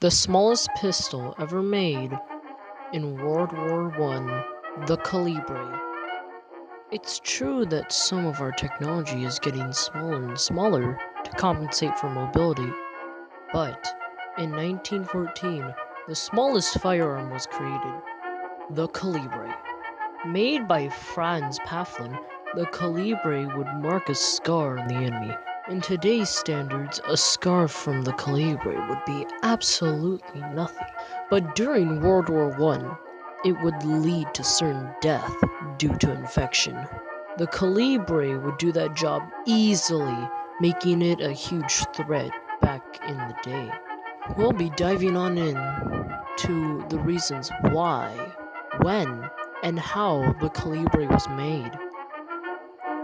The smallest pistol ever made in World War I, the Calibre. It's true that some of our technology is getting smaller and smaller to compensate for mobility, but in 1914, the smallest firearm was created, the Calibre. Made by Franz Paflin, the Calibre would mark a scar on the enemy. In today's standards, a scar from the Calibre would be absolutely nothing. But during World War I, it would lead to certain death due to infection. The Calibre would do that job easily, making it a huge threat back in the day. We'll be diving on in to the reasons why, when, and how the Calibre was made.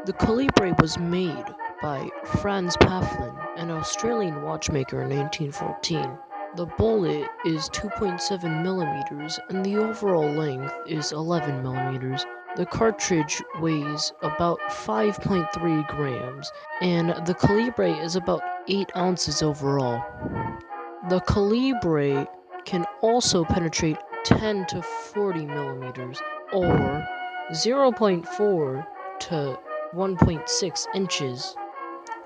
The Calibre was made by Franz Paflin, an Australian watchmaker in 1914. The bullet is 2.7 millimeters and the overall length is 11 millimeters. The cartridge weighs about 5.3 grams and the Calibre is about 8 ounces overall. The Calibre can also penetrate 10 to 40 millimeters or 0.4 to 1.6 inches.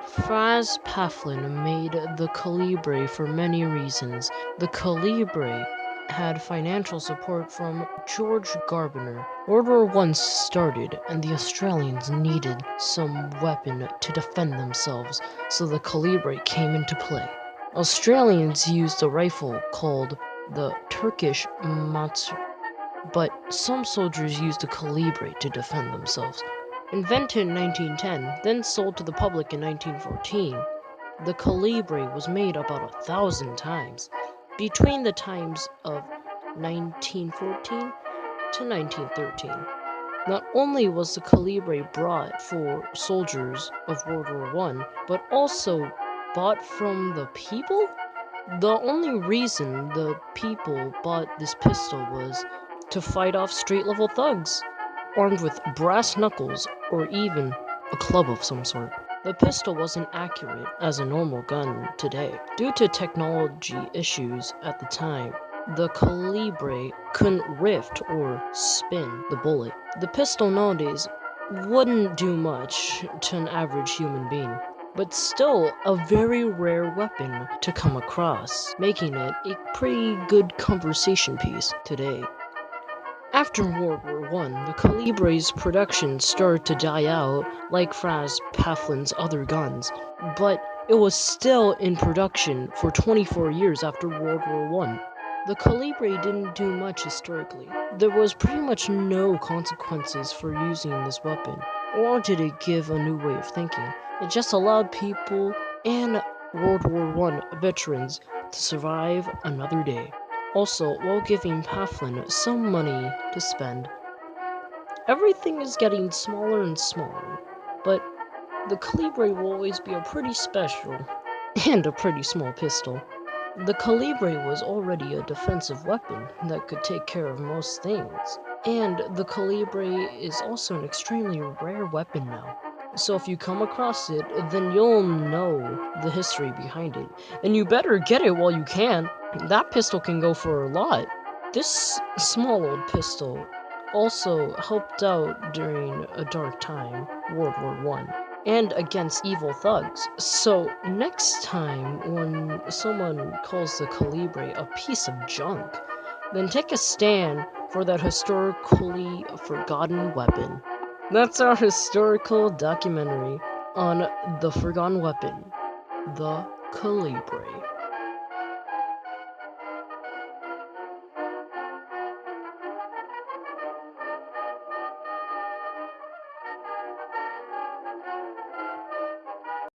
Franz Paflin made the Calibre for many reasons. The Calibre had financial support from George Gardner. World War I started and the Australians needed some weapon to defend themselves, so the Calibre came into play. Australians used a rifle called the Turkish Matsu, but some soldiers used a Calibre to defend themselves. Invented in 1910, then sold to the public in 1914, the Calibre was made about 1,000 times between the times of 1914 to 1913. Not only was the Calibre brought for soldiers of World War I, but also bought from the people? The only reason the people bought this pistol was to fight off street-level thugs, armed with brass knuckles or even a club of some sort. The pistol wasn't accurate as a normal gun today. Due to technology issues at the time, the Calibre couldn't rift or spin the bullet. The pistol nowadays wouldn't do much to an average human being, but still a very rare weapon to come across, making it a pretty good conversation piece today. After World War I, the Calibre's production started to die out like Franz Paflin's other guns, but it was still in production for 24 years after World War I. The Calibre didn't do much historically. There was pretty much no consequences for using this weapon, or did it give a new way of thinking. It just allowed people and World War I veterans to survive another day. Also, while giving Paflin some money to spend. Everything is getting smaller and smaller, but the Calibre will always be a pretty special and a pretty small pistol. The Calibre was already a defensive weapon that could take care of most things, and the Calibre is also an extremely rare weapon now. So if you come across it, then you'll know the history behind it, and you better get it while you can. That pistol can go for a lot. This small old pistol also helped out during a dark time, World War I, and against evil thugs. So next time when someone calls the Calibre a piece of junk, then take a stand for that historically forgotten weapon. That's our historical documentary on the forgotten weapon, the Calibre.